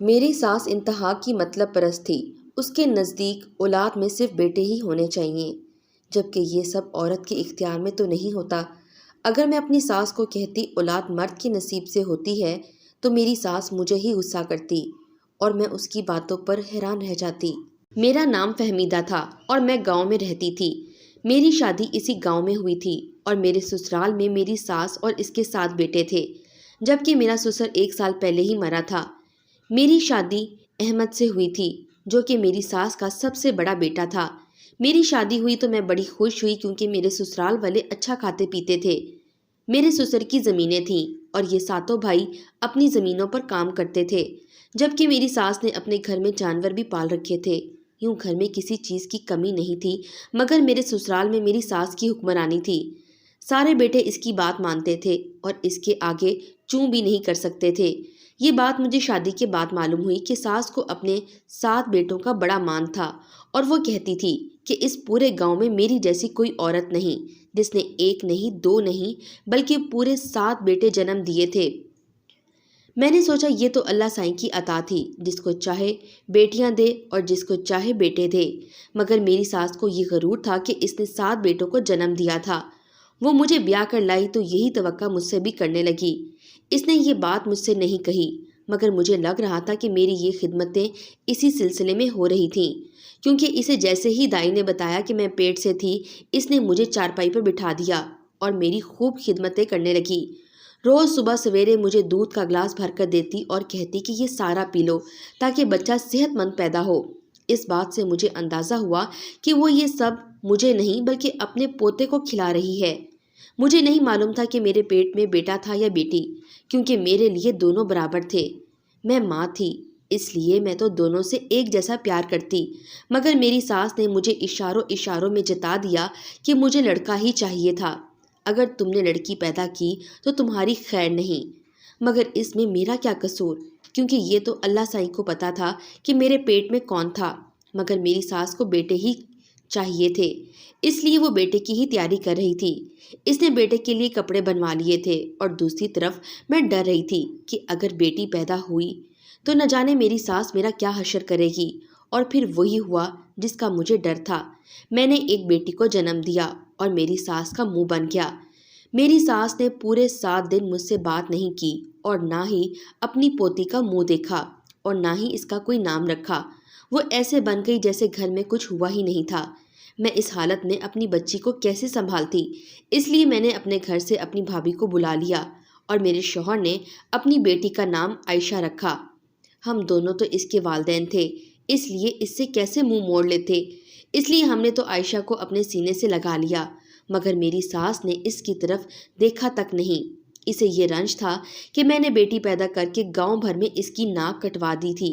میری ساس انتہا کی مطلب پرست تھی۔ اس کے نزدیک اولاد میں صرف بیٹے ہی ہونے چاہیے، جبکہ یہ سب عورت کے اختیار میں تو نہیں ہوتا۔ اگر میں اپنی ساس کو کہتی اولاد مرد کے نصیب سے ہوتی ہے تو میری ساس مجھے ہی غصہ کرتی اور میں اس کی باتوں پر حیران رہ جاتی۔ میرا نام فہمیدہ تھا اور میں گاؤں میں رہتی تھی۔ میری شادی اسی گاؤں میں ہوئی تھی اور میرے سسرال میں میری ساس اور اس کے 7 بیٹے تھے، جبکہ میرا سسر 1 سال پہلے ہی مرا تھا۔ میری شادی احمد سے ہوئی تھی، جو کہ میری ساس کا سب سے بڑا بیٹا تھا۔ میری شادی ہوئی تو میں بڑی خوش ہوئی کیونکہ میرے سسرال والے اچھا کھاتے پیتے تھے۔ میرے سسر کی زمینیں تھیں اور یہ 7 بھائی اپنی زمینوں پر کام کرتے تھے، جبکہ میری ساس نے اپنے گھر میں جانور بھی پال رکھے تھے۔ یوں گھر میں کسی چیز کی کمی نہیں تھی، مگر میرے سسرال میں میری ساس کی حکمرانی تھی۔ سارے بیٹے اس کی بات مانتے تھے اور اس کے آگے چوں بھی نہیں کر سکتے تھے۔ یہ بات مجھے شادی کے بعد معلوم ہوئی کہ ساس کو اپنے 7 بیٹوں کا بڑا مان تھا اور وہ کہتی تھی کہ اس پورے گاؤں میں میری جیسی کوئی عورت نہیں جس نے 1 نہیں 2 نہیں بلکہ پورے 7 بیٹے جنم دیے تھے۔ میں نے سوچا یہ تو اللہ سائیں کی عطا تھی، جس کو چاہے بیٹیاں دے اور جس کو چاہے بیٹے دے، مگر میری ساس کو یہ غرور تھا کہ اس نے 7 بیٹوں کو جنم دیا تھا۔ وہ مجھے بیاہ کر لائی تو یہی توقع مجھ سے بھی کرنے لگی۔ اس نے یہ بات مجھ سے نہیں کہی، مگر مجھے لگ رہا تھا کہ میری یہ خدمتیں اسی سلسلے میں ہو رہی تھیں، کیونکہ اسے جیسے ہی دائی نے بتایا کہ میں پیٹ سے تھی، اس نے مجھے چارپائی پر بٹھا دیا اور میری خوب خدمتیں کرنے لگی۔ روز صبح سویرے مجھے دودھ کا گلاس بھر کر دیتی اور کہتی کہ یہ سارا پی لو تاکہ بچہ صحت مند پیدا ہو۔ اس بات سے مجھے اندازہ ہوا کہ وہ یہ سب مجھے نہیں بلکہ اپنے پوتے کو کھلا رہی ہے۔ مجھے نہیں معلوم تھا کہ میرے پیٹ میں بیٹا تھا یا بیٹی، کیونکہ میرے لیے دونوں برابر تھے۔ میں ماں تھی، اس لیے میں تو دونوں سے ایک جیسا پیار کرتی، مگر میری ساس نے مجھے اشاروں میں جتا دیا کہ مجھے لڑکا ہی چاہیے تھا۔ اگر تم نے لڑکی پیدا کی تو تمہاری خیر نہیں، مگر اس میں میرا کیا قصور، کیونکہ یہ تو اللہ سائیں کو پتا تھا کہ میرے پیٹ میں کون تھا، مگر میری ساس کو بیٹے ہی چاہیے تھے، اس لیے وہ بیٹے کی ہی تیاری کر رہی تھی۔ اس نے بیٹے کے لیے کپڑے بنوا لیے تھے اور دوسری طرف میں ڈر رہی تھی کہ اگر بیٹی پیدا ہوئی تو نہ جانے میری ساس میرا کیا حشر کرے گی، اور پھر وہی ہوا جس کا مجھے ڈر تھا۔ میں نے ایک بیٹی کو جنم دیا اور میری ساس کا منہ بن گیا۔ میری ساس نے پورے 7 دن مجھ سے بات نہیں کی اور نہ ہی اپنی پوتی کا منہ دیکھا اور نہ ہی اس کا کوئی نام رکھا۔ وہ ایسے بن گئی جیسے گھر میں کچھ ہوا ہی نہیں تھا۔ میں اس حالت میں اپنی بچی کو کیسے سنبھالتی، اس لیے میں نے اپنے گھر سے اپنی بھابھی کو بلا لیا اور میرے شوہر نے اپنی بیٹی کا نام عائشہ رکھا۔ ہم دونوں تو اس کے والدین تھے، اس لیے اس سے کیسے منہ موڑ لیتے، اس لیے ہم نے تو عائشہ کو اپنے سینے سے لگا لیا، مگر میری ساس نے اس کی طرف دیکھا تک نہیں۔ اسے یہ رنج تھا کہ میں نے بیٹی پیدا کر کے گاؤں بھر میں اس کی ناک کٹوا دی تھی۔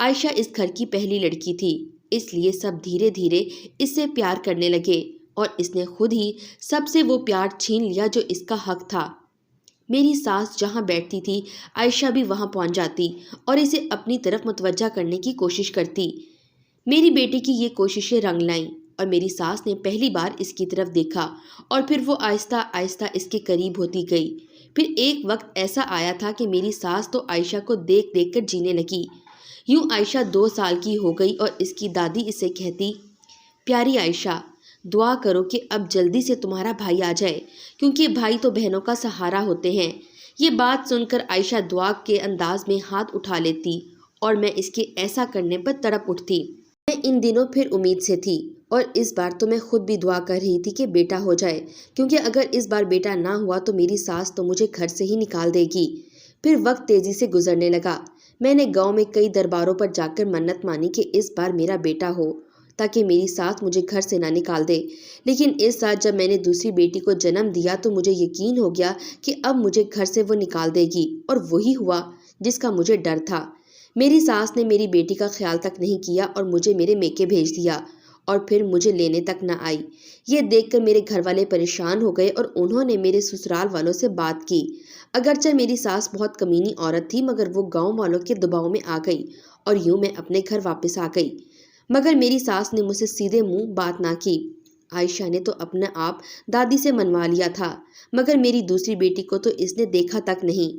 عائشہ اس گھر کی پہلی لڑکی تھی، اس لیے سب دھیرے دھیرے اس سے پیار کرنے لگے اور اس نے خود ہی سب سے وہ پیار چھین لیا جو اس کا حق تھا۔ میری ساس جہاں بیٹھتی تھی عائشہ بھی وہاں پہنچ جاتی اور اسے اپنی طرف متوجہ کرنے کی کوشش کرتی۔ میری بیٹی کی یہ کوششیں رنگ لائیں اور میری ساس نے پہلی بار اس کی طرف دیکھا اور پھر وہ آہستہ آہستہ اس کے قریب ہوتی گئی۔ پھر ایک وقت ایسا آیا تھا کہ میری ساس تو عائشہ کو دیکھ دیکھ کر جینے لگی۔ یوں عائشہ 2 سال کی ہو گئی اور اس کی دادی اسے کہتی، پیاری عائشہ، دعا کرو کہ اب جلدی سے تمہارا بھائی آ جائے، کیونکہ بھائی تو بہنوں کا سہارا ہوتے ہیں۔ یہ بات سن کر عائشہ دعا کے انداز میں ہاتھ اٹھا لیتی اور میں اس کے ایسا کرنے پر تڑپ اٹھتی۔ میں ان دنوں پھر امید سے تھی اور اس بار تو میں خود بھی دعا کر رہی تھی کہ بیٹا ہو جائے، کیونکہ اگر اس بار بیٹا نہ ہوا تو میری ساس تو مجھے گھر سے ہی نکال دے گی۔ پھر وقت تیزی سے گزرنے لگا۔ میں نے گاؤں میں کئی درباروں پر جا کر منت مانی کہ اس بار میرا بیٹا ہو تاکہ میری ساس مجھے گھر سے نہ نکال دے، لیکن اس سال جب میں نے دوسری بیٹی کو جنم دیا تو مجھے یقین ہو گیا کہ اب مجھے گھر سے وہ نکال دے گی، اور وہی ہوا جس کا مجھے ڈر تھا۔ میری ساس نے میری بیٹی کا خیال تک نہیں کیا اور مجھے میرے میکے بھیج دیا اور پھر مجھے لینے تک نہ آئی۔ یہ دیکھ کر میرے گھر والے پریشان ہو گئے اور انہوں نے میرے سسرال والوں سے بات کی۔ اگرچہ میری ساس بہت کمینی عورت تھی، مگر وہ گاؤں والوں کے دباؤ میں آ گئی اور یوں میں اپنے گھر واپس آ گئی، مگر میری ساس نے مجھ سے سیدھے منہ بات نہ کی۔ عائشہ نے تو اپنا آپ دادی سے منوا لیا تھا، مگر میری دوسری بیٹی کو تو اس نے دیکھا تک نہیں۔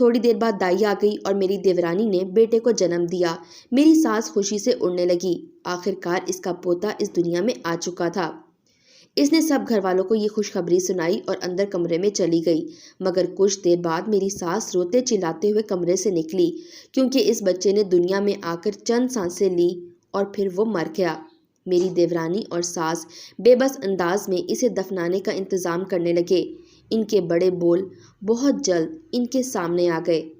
تھوڑی دیر بعد دائی آ گئی اور میری دیورانی نے بیٹے کو جنم دیا۔ میری ساس خوشی سے اڑنے لگی۔ آخرکار اس کا پوتا اس دنیا میں آ چکا تھا۔ اس نے سب گھر والوں کو یہ خوشخبری سنائی اور اندر کمرے میں چلی گئی، مگر کچھ دیر بعد میری ساس روتے چلاتے ہوئے کمرے سے نکلی، کیونکہ اس بچے نے دنیا میں آ کر چند سانسیں لی اور پھر وہ مر گیا۔ میری دیورانی اور ساس بے بس انداز میں اسے دفنانے کا انتظام کرنے لگے۔ ان کے بڑے بول بہت جلد ان کے سامنے آ گئے۔